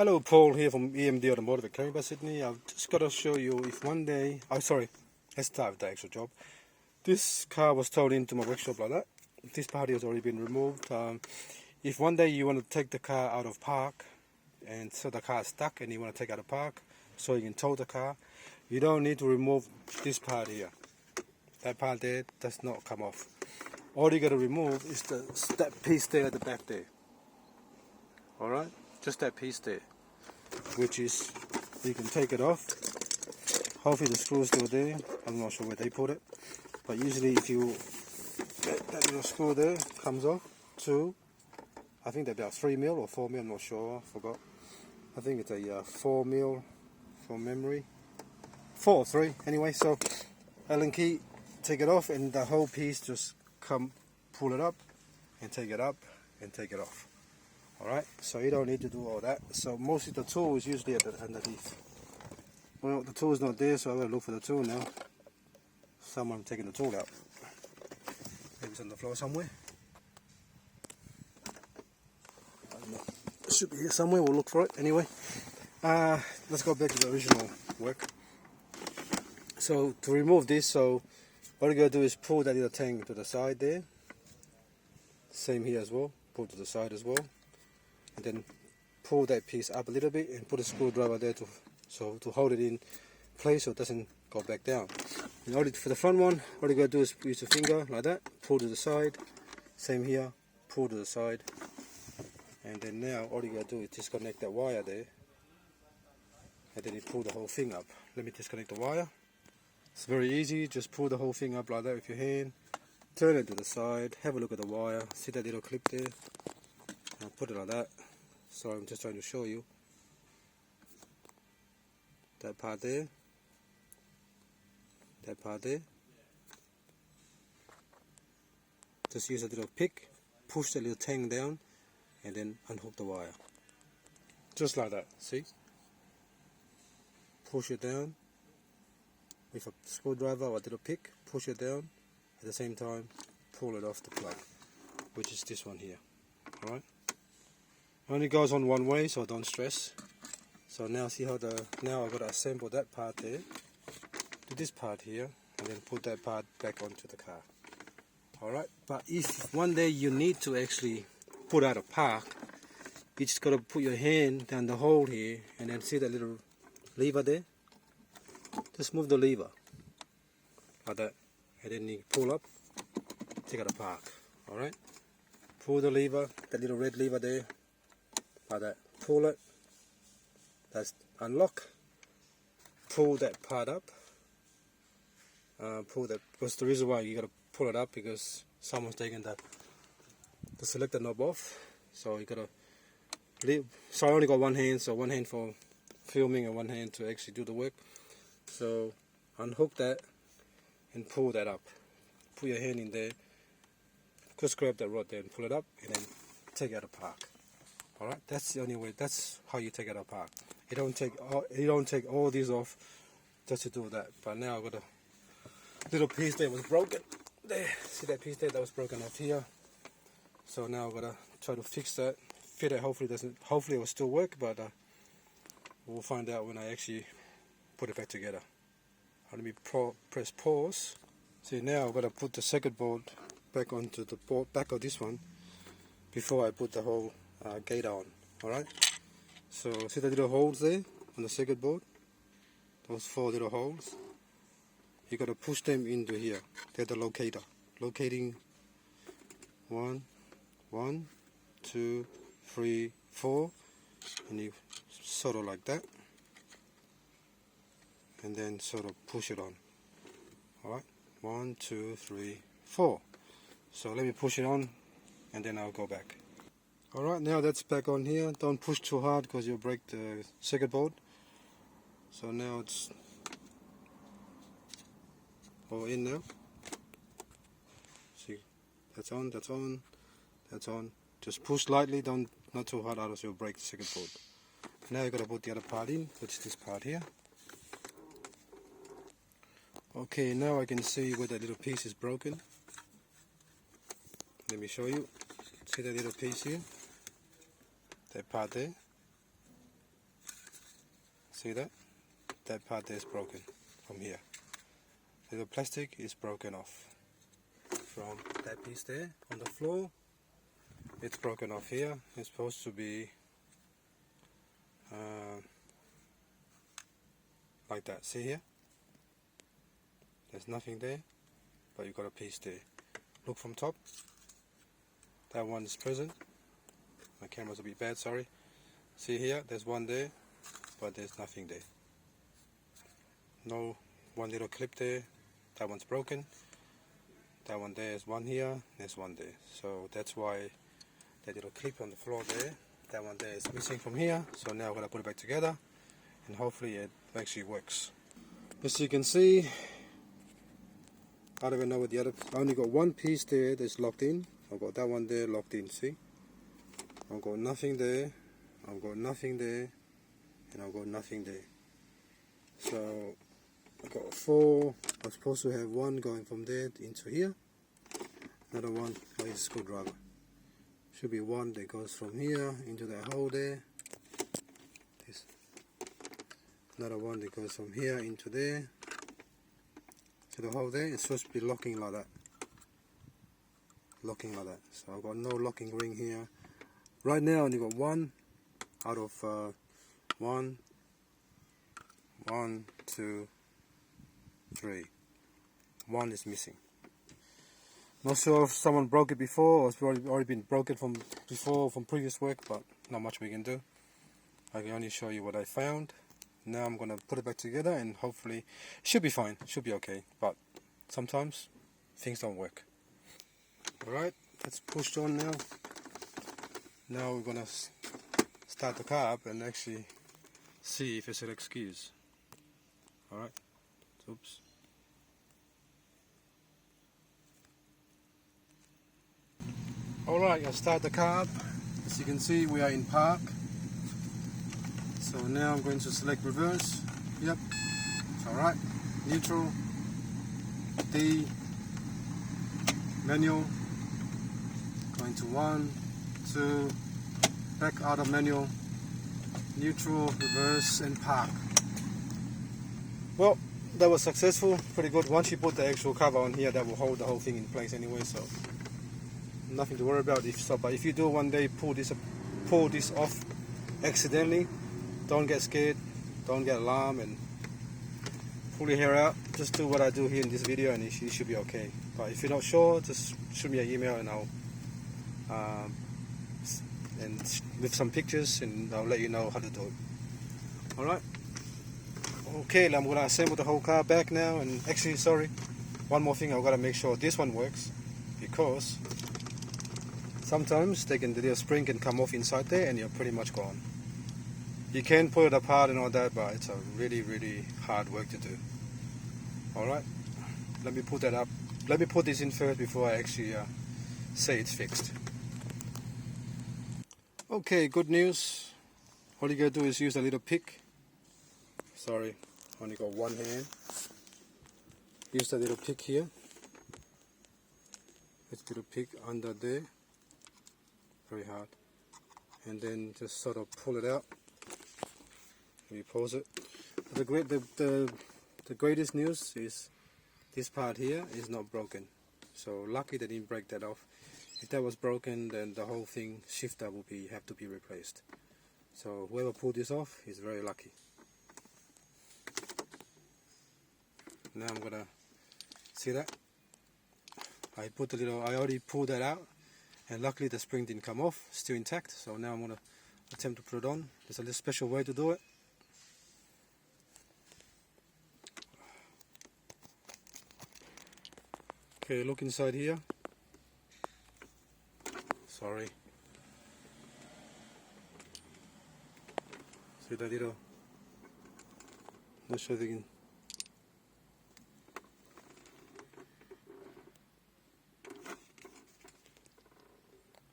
Hello, Paul here from EMD Automotive at Canberra, Sydney. I've just got to show you if one day, let's start with the actual job. This car was towed into my workshop like that. This part has already been removed. If one day you want to take the car out of park, and so the car is stuck and you want to take it out of park, so you can tow the car, you don't need to remove this part here. That part there does not come off. All you got to remove is that piece there at the back there. Alright? Just that piece there, which is, you can take it off. Hopefully the screw is still there. I'm not sure where they put it, but usually if you get that little screw there comes off, I think they're about 3 mil or 4 mil, I'm not sure, I forgot. I think it's a 4 mil from memory, 4 or 3 anyway. So Allen key, take it off, and the whole piece just pull it up and take it up and take it off. Alright, so you don't need to do all that. So mostly the tool is usually at the underneath. Well, the tool is not there, so I'm going to look for the tool now. Someone taking the tool out. Maybe it's on the floor somewhere. I don't know. It should be here somewhere, we'll look for it anyway. Let's go back to the original work. So to remove this, so what you're going to do is pull that little tank to the side there. Same here as well, pull to the side as well. And then pull that piece up a little bit and put a screwdriver there to hold it in place so it doesn't go back down. In order for the front one, what you got to do is use your finger like that, pull to the side. Same here, pull to the side. And then now all you got to do is disconnect that wire there. And then you pull the whole thing up. Let me disconnect the wire. It's very easy, just pull the whole thing up like that with your hand. Turn it to the side, have a look at the wire, see that little clip there. I'll put it like that. So I'm just trying to show you that part there, that part there. Just use a little pick, push the little tank down, and then unhook the wire. Just like that, see? Push it down with a screwdriver or a little pick, push it down, at the same time pull it off the plug, which is this one here. Alright? Only goes on one way, so don't stress. So now see how now I've got to assemble that part there to this part here, and then put that part back onto the car. Alright, but if one day you need to actually put out a park, you just got to put your hand down the hole here, and then see that little lever there? Just move the lever like that, and then you pull up, take out a park. Alright, pull the lever, that little red lever there, like that, pull it, that's unlock, pull that part up, pull that, because the reason why you got to pull it up because someone's taken the selector knob off, so you got to leave. So I only got one hand, so one hand for filming and one hand to actually do the work. So unhook that and pull that up, put your hand in there, just grab that rod there and pull it up, and then take it out of park. Alright, that's the only way, that's how you take it out of park. You don't take all these off just to do that. But now I've got a little piece there was broken. There, see that piece there that was broken off here. So now I've got to try to fix that, fit it. Hopefully it will still work, but we'll find out when I actually put it back together. Let me press pause. See, now I've got to put the circuit board back onto the back of this one before I put the whole gate on. Alright, so see the little holes there on the circuit board, those 4 little holes, you got to push them into here. They're the locating 1, 2, 3, 4, and you sort of like that, and then sort of push it on. Alright, 1, 2, 3, 4. So let me push it on and then I'll go back. Alright, now that's back on here. Don't push too hard because you'll break the circuit board. So now it's all in now. See, that's on, that's on, that's on. Just push lightly, not too hard, otherwise you'll break the circuit board. Now you've got to put the other part in, which is this part here. Okay, now I can see where that little piece is broken. Let me show you. See that little piece here? That part there? See that? That part there is broken from here. The plastic is broken off from that piece there on the floor. It's broken off here. It's supposed to be like that. See here? There's nothing there, but you got a piece there. Look from top. That one is present. My camera's a bit bad, sorry. See here? There's one there, but there's nothing there. No, one little clip there. That one's broken. That one there is one here. There's one there. So that's why that little clip on the floor there, that one there is missing from here. So now I'm gonna put it back together, and hopefully it actually works. As you can see, I don't even know what the other. I only got one piece there that's locked in. I've got that one there locked in. See, I've got nothing there. I've got nothing there, and I've got nothing there. So I've got 4. I'm supposed to have one going from there into here. Another one is a screwdriver. Should be one that goes from here into that hole there. This. Another one that goes from here into there. To the hole there. It's supposed to be locking like that. Locking like that. So I've got no locking ring here. Right now I only got one out of 1, 2, 3. One is missing. Not sure if someone broke it before or it's already been broken from before from previous work, but not much we can do. I can only show you what I found. Now I'm gonna put it back together and hopefully it should be fine, should be okay, but sometimes things don't work. Alright, that's pushed on now. Now we're gonna start the car up and actually see if it's an excuse. Alright, oops. Alright, I'll start the car up. As you can see, we are in park. So now I'm going to select reverse. Yep, alright. Neutral, D, manual. Going to 1, 2, back out of manual, neutral, reverse, and park. Well, that was successful, pretty good. Once you put the actual cover on here, that will hold the whole thing in place anyway, so nothing to worry about. But if you do one day pull this off accidentally, don't get scared, don't get alarmed, and pull your hair out. Just do what I do here in this video, and you should be okay. But if you're not sure, just shoot me an email, and I'll and with some pictures, and I'll let you know how to do it. All right. Okay, I'm gonna assemble the whole car back now. And actually, sorry, one more thing. I've got to make sure this one works, because sometimes the little spring can come off inside there and you're pretty much gone. You can pull it apart and all that, but it's a really hard work to do. Alright, let me put that up. Let me put this in first before I actually say it's fixed. Okay, good news. All you gotta do is use a little pick. Sorry, only got one hand. Use a little pick here. Let's little pick under there. Very hard. And then just sort of pull it out. We pause it. The greatest news is this part here is not broken. So lucky they didn't break that off. If that was broken, then the whole thing shifter will have to be replaced. So whoever pulled this off is very lucky. Now I'm gonna see that. I already pulled that out, and luckily the spring didn't come off, still intact. So now I'm gonna attempt to put it on. There's a little special way to do it. Okay, look inside here. Sorry. See that little? Not sure if you can.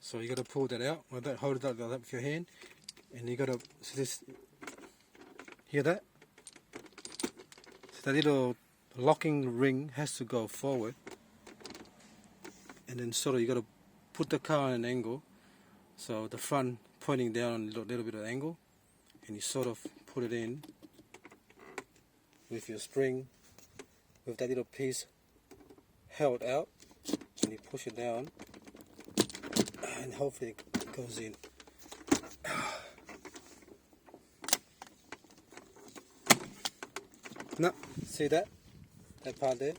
So you gotta pull that out. Hold it out like that with your hand, and you gotta hear that? So that little locking ring has to go forward, and then sort of you gotta put the car on an angle, so the front pointing down a little bit of angle, and you sort of put it in with your spring, with that little piece held out, and you push it down, and hopefully it goes in. No, see that part there?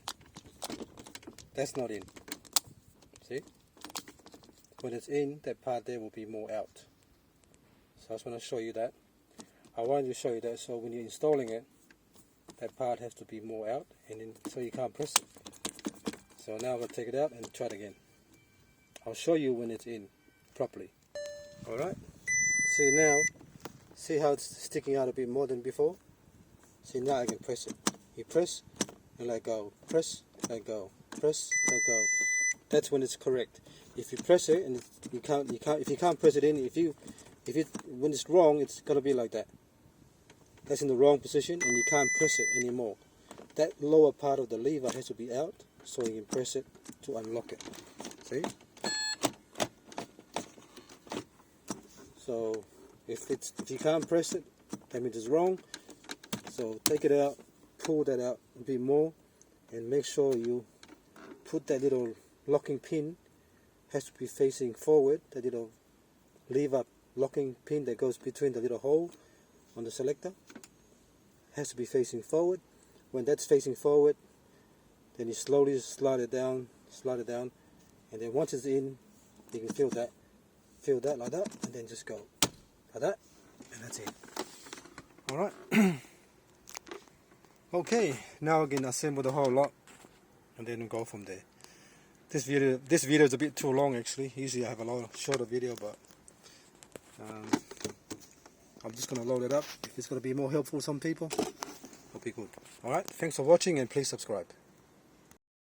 That's not in. See? When it's in, that part there will be more out. So I just want to show you that. I wanted to show you that so when you're installing it, that part has to be more out, and then so you can't press it. So now I'm going to take it out and try it again. I'll show you when it's in properly. Alright? See now, see how it's sticking out a bit more than before? See now I can press it. You press and let go. Press, let go. Press, let go. That's when it's correct. If you press it and if you can't press it in, when it's wrong, it's gonna be like that. That's in the wrong position and you can't press it anymore. That lower part of the lever has to be out so you can press it to unlock it. See? So if you can't press it, that means it's wrong. So take it out, pull that out a bit more, and make sure you put that little locking pin, has to be facing forward, that little lever locking pin that goes between the little hole on the selector has to be facing forward. When that's facing forward, then you slowly slide it down, and then once it's in, you can feel that like that, and then just go like that, and that's it. Alright. Okay, now we can assemble the whole lot and then go from there. This video is a bit too long actually. Usually I have a lot shorter video, but I'm just going to load it up. If it's going to be more helpful to some people, it'll be good. Alright, thanks for watching and please subscribe.